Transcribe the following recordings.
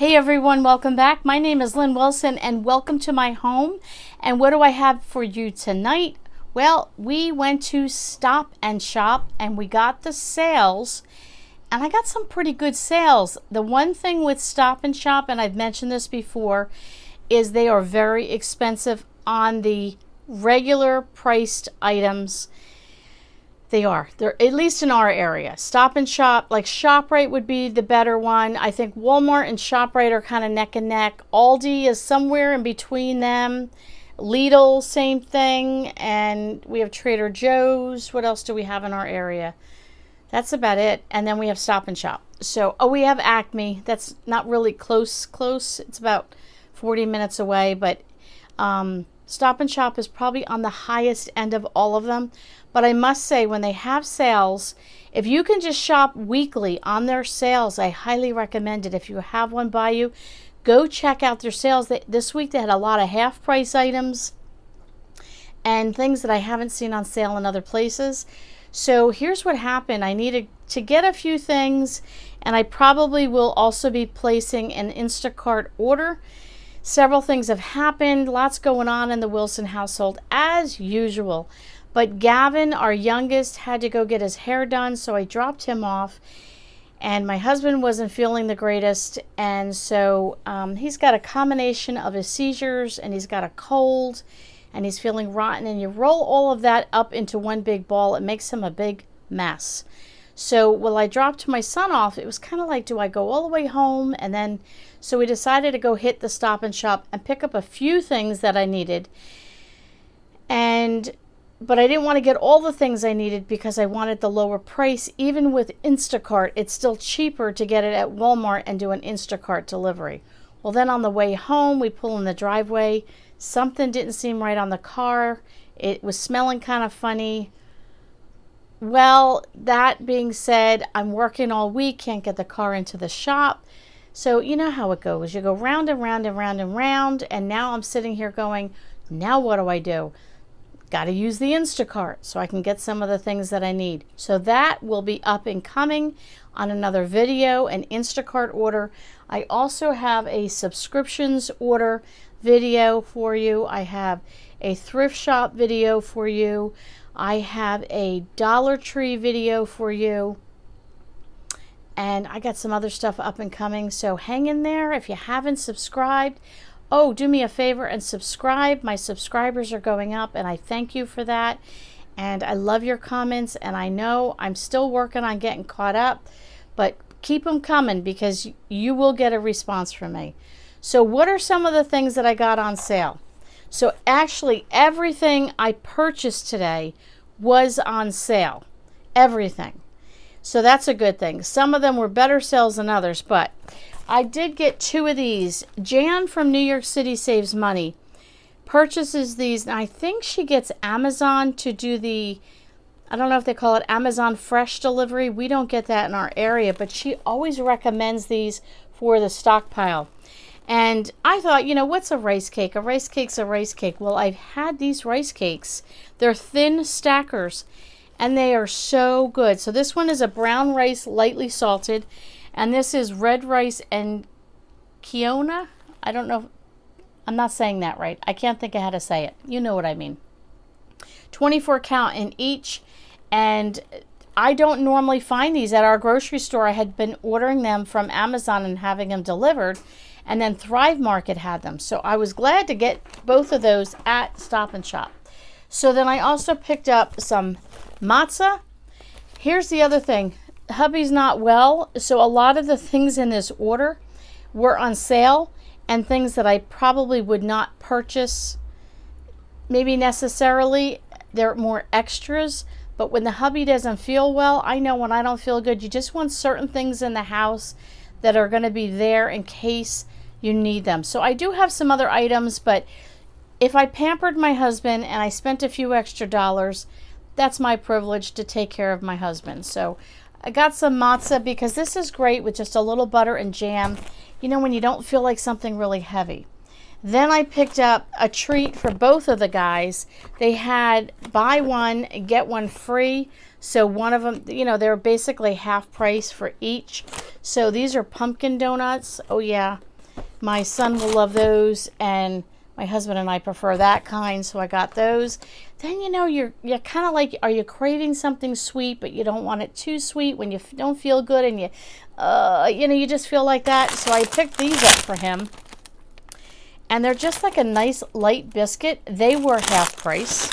Hey everyone, welcome back. My name is Lynn Wilson and welcome to my home. And what do I have for you tonight? Well, we went to Stop and Shop and we got the sales, and I got some pretty good sales. The one thing with Stop and Shop, and I've mentioned this before, is they are very expensive on the regular priced items. They're at least in our area. Stop and Shop, like ShopRite would be the better one. I think Walmart and ShopRite are kind of neck and neck. Aldi is somewhere in between them. Lidl, same thing. And we have Trader Joe's. What else do we have in our area? That's about it. And then we have Stop and Shop. So, we have Acme. That's not really close. It's about 40 minutes away. But Stop and Shop is probably on the highest end of all of them. But I must say, when they have sales, if you can just shop weekly on their sales, I highly recommend it. If you have one by you, go check out their sales. This week they had a lot of half-price items and things that I haven't seen on sale in other places. So here's what happened. I needed to get a few things, and I probably will also be placing an Instacart order. Several things have happened. Lots going on in the Wilson household, as usual. But Gavin, our youngest, had to go get his hair done, so I dropped him off. And my husband wasn't feeling the greatest, and so he's got a combination of his seizures, and he's got a cold, and he's feeling rotten. And you roll all of that up into one big ball, it makes him a big mess. So while I dropped my son off, it was kind of like, do I go all the way home? And then, so we decided to go hit the Stop and Shop and pick up a few things that I needed. But I didn't want to get all the things I needed because I wanted the lower price. Even with Instacart, it's still cheaper to get it at Walmart and do an Instacart delivery. Well, then on the way home, we pull in the driveway. Something didn't seem right on the car. It was smelling kind of funny. Well, that being said, I'm working all week, can't get the car into the shop. So you know how it goes. You go round and round and round and round, and now I'm sitting here going, now what do I do? Got to use the Instacart so I can get some of the things that I need. So that will be up and coming on another video, an Instacart order. I also have a subscriptions order video for you. I have a thrift shop video for you. I have a Dollar Tree video for you. And I got some other stuff up and coming. So hang in there if you haven't subscribed. Oh, do me a favor and subscribe. My subscribers are going up, and I thank you for that. And I love your comments, and I know I'm still working on getting caught up, but keep them coming because you will get a response from me. So what are some of the things that I got on sale? So actually, everything I purchased today was on sale. Everything. So that's a good thing. Some of them were better sales than others, but I did get two of these. Jan from New York City Saves Money purchases these, and I think she gets Amazon to do the, I don't know if they call it Amazon Fresh delivery. We don't get that in our area, but she always recommends these for the Stockpile. And I thought, what's a rice cake? A rice cake's a rice cake. Well, I've had these rice cakes. They're thin stackers, and they are so good. So this one is a brown rice, lightly salted. And this is red rice and quinoa. I don't know. I'm not saying that right. I can't think of how to say it. You know what I mean. 24 count in each. And I don't normally find these at our grocery store. I had been ordering them from Amazon and having them delivered. And then Thrive Market had them. So I was glad to get both of those at Stop and Shop. So then I also picked up some matzah. Here's the other thing. Hubby's not well, so a lot of the things in this order were on sale, and things that I probably would not purchase maybe necessarily. They're more extras, but when the hubby doesn't feel well, I know when I don't feel good, you just want certain things in the house that are going to be there in case you need them. So I do have some other items, but if I pampered my husband and I spent a few extra dollars, that's my privilege to take care of my husband. So I got some matzah because this is great with just a little butter and jam, when you don't feel like something really heavy. Then I picked up a treat for both of the guys. They had buy one, get one free. So one of them, they're basically half price for each. So these are pumpkin donuts. Oh yeah, My son will love those, and my husband and I prefer that kind, so I got those. Then, you know, you're kind of like, are you craving something sweet, but you don't want it too sweet when you don't feel good, and you know, you just feel like that. So I picked these up for him, and they're just like a nice light biscuit. They were half price,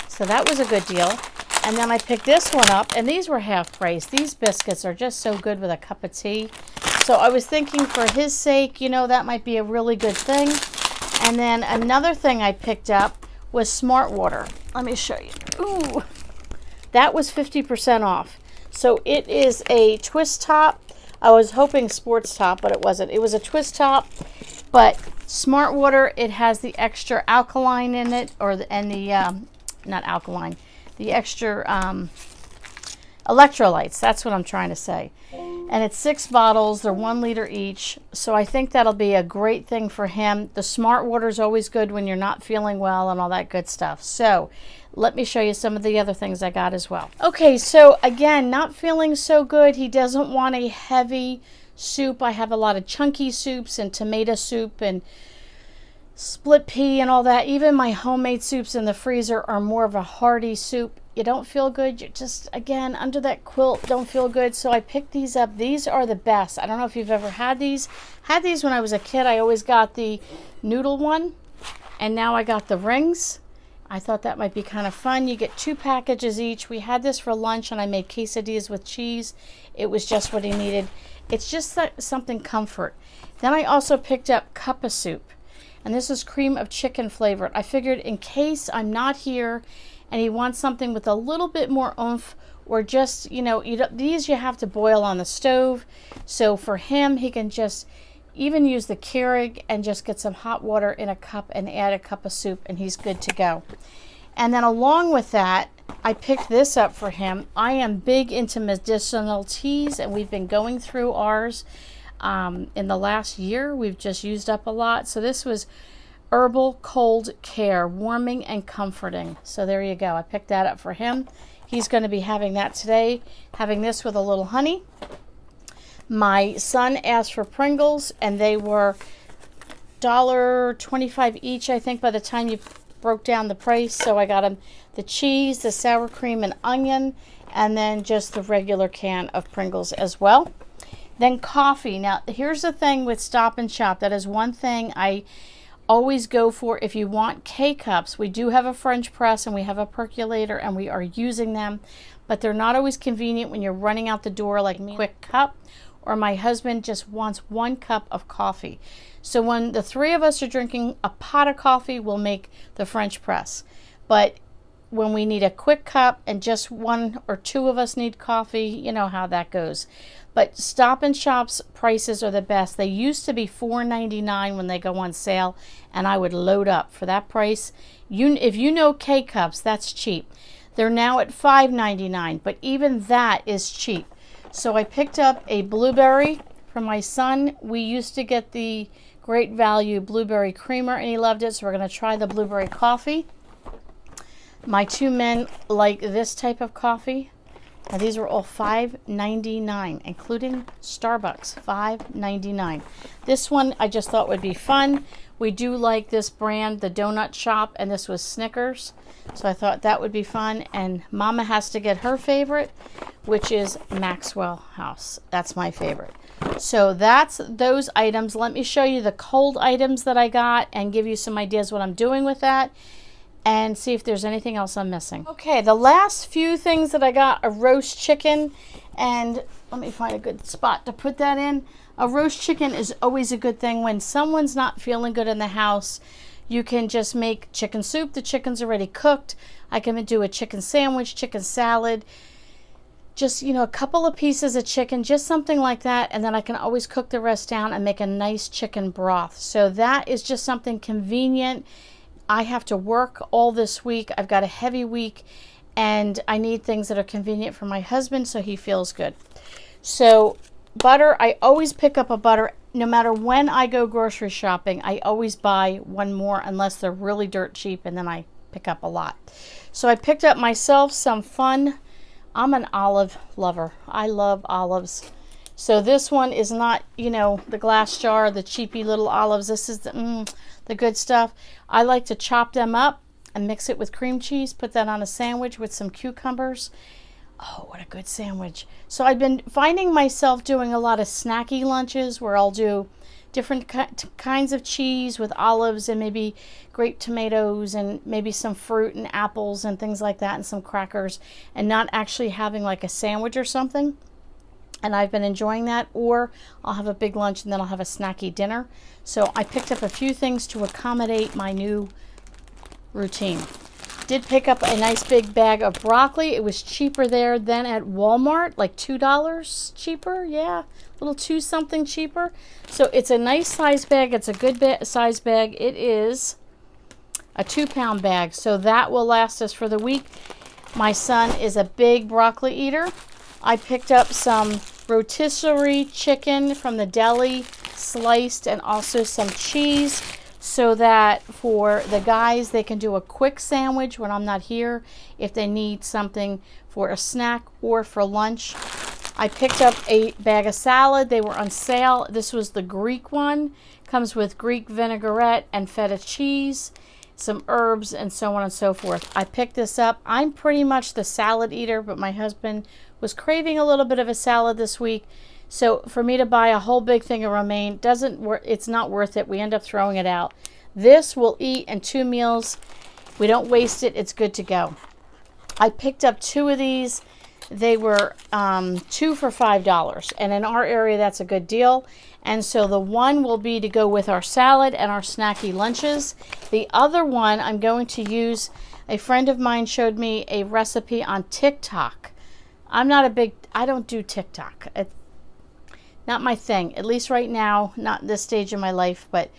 so that was a good deal. And then I picked this one up, and these were half price. These biscuits are just so good with a cup of tea. So I was thinking for his sake, you know, that might be a really good thing. And then another thing I picked up was Smart Water. Let me show you. Ooh, that was 50% off. So it is a twist top. I was hoping sports top, but it wasn't. It was a twist top, but Smart Water, it has the extra alkaline in it, not alkaline, the extra electrolytes. That's what I'm trying to say. And it's 6 bottles. They're 1 liter each. So I think that'll be a great thing for him. The Smart Water is always good when you're not feeling well and all that good stuff. So let me show you some of the other things I got as well. Okay, so again, not feeling so good. He doesn't want a heavy soup. I have a lot of chunky soups and tomato soup and split pea and all that. Even my homemade soups in the freezer are more of a hearty soup. You don't feel good, you're just, again, under that quilt, don't feel good. So I picked these up. These are the best. I don't know if you've ever had these. Had these when I was a kid. I always got the noodle one, and now I got the rings. I thought that might be kind of fun. You get 2 packages each. We had this for lunch, and I made quesadillas with cheese. It was just what he needed. It's just something comfort. Then I also picked up cup of soup, and this is cream of chicken flavored. I figured in case I'm not here and he wants something with a little bit more oomph, or just, you know, these you have to boil on the stove. So for him, he can just even use the Keurig and just get some hot water in a cup and add a cup of soup, and he's good to go. And then along with that, I picked this up for him. I am big into medicinal teas, and we've been going through ours in the last year. We've just used up a lot. So this was Herbal Cold Care, warming and comforting. So there you go. I picked that up for him. He's going to be having that today, having this with a little honey. My son asked for Pringles, and they were $1.25 each, I think, by the time you broke down the price. So I got him the cheese, the sour cream and onion, and then just the regular can of Pringles as well. Then coffee. Now, here's the thing with Stop and Shop. That is one thing I always go for. If you want K-cups, we do have a French press and we have a percolator, and we are using them, but they're not always convenient when you're running out the door like me. Quick cup, or my husband just wants 1 cup of coffee. So when the 3 of us are drinking a pot of coffee, we'll make the French press. But when we need a quick cup and just 1 or 2 of us need coffee, you know how that goes. But Stop and Shop's prices are the best. They used to be $4.99 when they go on sale, and I would load up for that price. If you know K-cups, that's cheap. They're now at $5.99, but even that is cheap. So I picked up a blueberry for my son. We used to get the Great Value blueberry creamer, and he loved it, so we're going to try the blueberry coffee. My 2 men like this type of coffee. Now these are all $5.99, including Starbucks, $5.99. This one I just thought would be fun. We do like this brand, the Donut Shop, and this was Snickers. So I thought that would be fun. And Mama has to get her favorite, which is Maxwell House. That's my favorite. So that's those items. Let me show you the cold items that I got and give you some ideas what I'm doing with that, and see if there's anything else I'm missing. Okay, the last few things that I got, a roast chicken, and let me find a good spot to put that in. A roast chicken is always a good thing when someone's not feeling good in the house. You can just make chicken soup. The chicken's already cooked. I can do a chicken sandwich, chicken salad, just, you know, a couple of pieces of chicken, just something like that, and then I can always cook the rest down and make a nice chicken broth. So that is just something convenient. I have to work all this week. I've got a heavy week, and I need things that are convenient for my husband so he feels good. So butter, I always pick up a butter. No matter when I go grocery shopping, I always buy 1 more unless they're really dirt cheap, and then I pick up a lot. So I picked up myself some fun. I'm an olive lover. I love olives. So this one is not, you know, the glass jar, the cheapy little olives. This is the good stuff. I like to chop them up and mix it with cream cheese, put that on a sandwich with some cucumbers. Oh, what a good sandwich. So I've been finding myself doing a lot of snacky lunches where I'll do different kinds of cheese with olives and maybe grape tomatoes and maybe some fruit and apples and things like that and some crackers, and not actually having like a sandwich or something. And I've been enjoying that. Or I'll have a big lunch and then I'll have a snacky dinner. So I picked up a few things to accommodate my new routine. Did pick up a nice big bag of broccoli. It was cheaper there than at Walmart, like $2 cheaper. Yeah, a little 2 something cheaper. So it's a nice size bag. It's a good size bag. It is a 2-pound bag, so that will last us for the week. My son is a big broccoli eater. I picked up some rotisserie chicken from the deli, sliced, and also some cheese, so that for the guys, they can do a quick sandwich when I'm not here if they need something for a snack or for lunch. I picked up a bag of salad. They were on sale. This was the Greek one. Comes with Greek vinaigrette and feta cheese, some herbs, and so on and so forth. I picked this up. I'm pretty much the salad eater, but my husband was craving a little bit of a salad this week. So for me to buy a whole big thing of romaine, it's not worth it. We end up throwing it out. This we'll eat in 2 meals. We don't waste it. It's good to go. I picked up 2 of these. They were 2 for $5. And in our area, that's a good deal. And so the one will be to go with our salad and our snacky lunches. The other one I'm going to use, a friend of mine showed me a recipe on TikTok. I don't do TikTok. It's not my thing, at least right now, not this stage in my life, but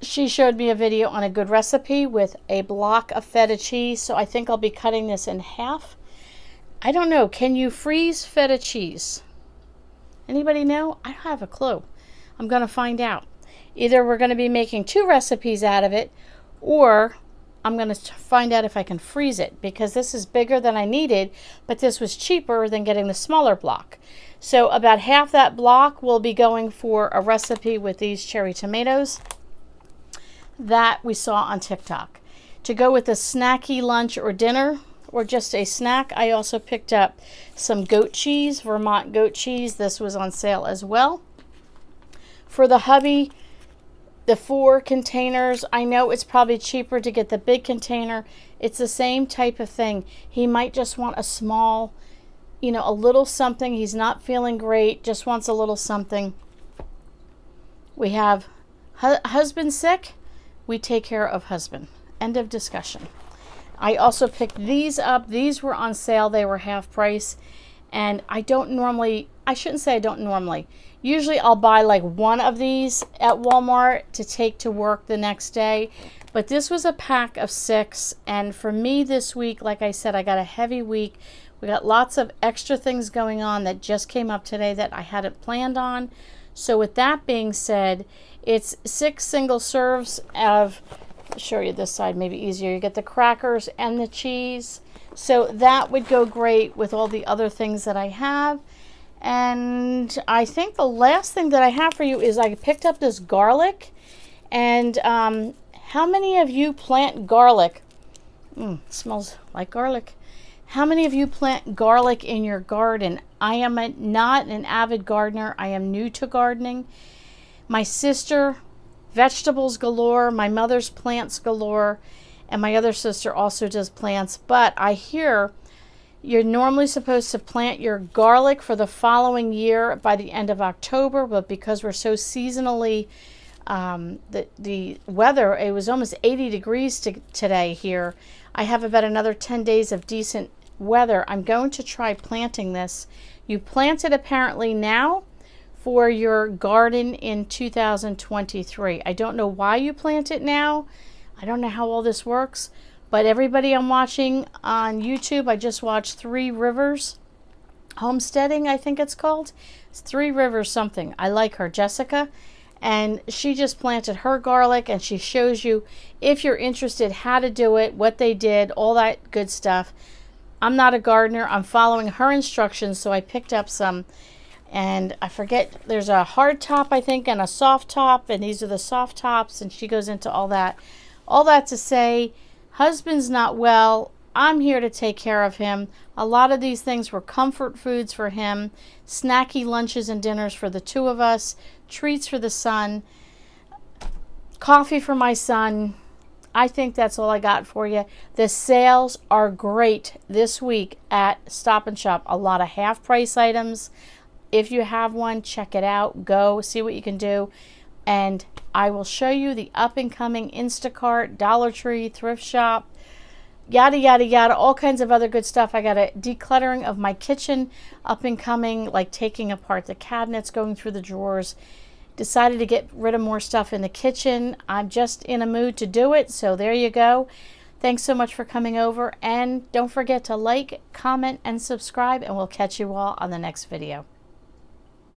she showed me a video on a good recipe with a block of feta cheese. So I think I'll be cutting this in half. I don't know. Can you freeze feta cheese? Anybody know? I don't have a clue. I'm going to find out. Either we're going to be making 2 recipes out of it, or I'm going to find out if I can freeze it, because this is bigger than I needed, but this was cheaper than getting the smaller block. So about half that block will be going for a recipe with these cherry tomatoes that we saw on TikTok. To go with a snacky lunch or dinner, or just a snack, I also picked up some goat cheese, Vermont goat cheese. This was on sale as well. For the hubby, the 4 containers, I know it's probably cheaper to get the big container. It's the same type of thing. He might just want a small, a little something. He's not feeling great, just wants a little something. We have husband sick. We take care of husband. End of discussion. I also picked these up. These were on sale. They were half price. And I shouldn't say I don't normally. Usually I'll buy like 1 of these at Walmart to take to work the next day. But this was a pack of 6. And for me this week, like I said, I got a heavy week. We got lots of extra things going on that just came up today that I hadn't planned on. So with that being said, it's 6 single serves of, I'll show you this side, maybe easier. You get the crackers and the cheese. So that would go great with all the other things that I have. And I think the last thing that I have for you is I picked up this garlic. And how many of you plant garlic? Smells like garlic. How many of you plant garlic in your garden? I am not an avid gardener. I am new to gardening. My sister, vegetables galore. My mother's plants galore. And my other sister also does plants. But I hear you're normally supposed to plant your garlic for the following year by the end of October. But because we're so seasonally, the weather, it was almost 80 degrees today here. I have about another 10 days of decent weather. I'm going to try planting this. You plant it apparently now for your garden in 2023. I don't know why you plant it now. I don't know how all this works, but everybody I'm watching on YouTube, I just watched 3 Rivers Homesteading, I think it's called. It's 3 Rivers something. I like her, Jessica, and she just planted her garlic, and she shows you, if you're interested, how to do it, what they did, all that good stuff. I'm not a gardener. I'm following her instructions, so I picked up some And I forget, there's a hard top, I think, and a soft top, and these are the soft tops, and she goes into all that. All that to say, husband's not well. I'm here to take care of him. A lot of these things were comfort foods for him, snacky lunches and dinners for the two of us, treats for the son, coffee for my son. I think that's all I got for you. The sales are great this week at Stop and Shop. A lot of half price items. If you have one, check it out. Go see what you can do. And I will show you the up and coming Instacart, Dollar Tree, thrift shop, yada, yada, yada, all kinds of other good stuff. I got a decluttering of my kitchen up and coming, like taking apart the cabinets, going through the drawers. Decided to get rid of more stuff in the kitchen. I'm just in a mood to do it, so there you go. Thanks so much for coming over, and don't forget to like, comment, and subscribe, and we'll catch you all on the next video.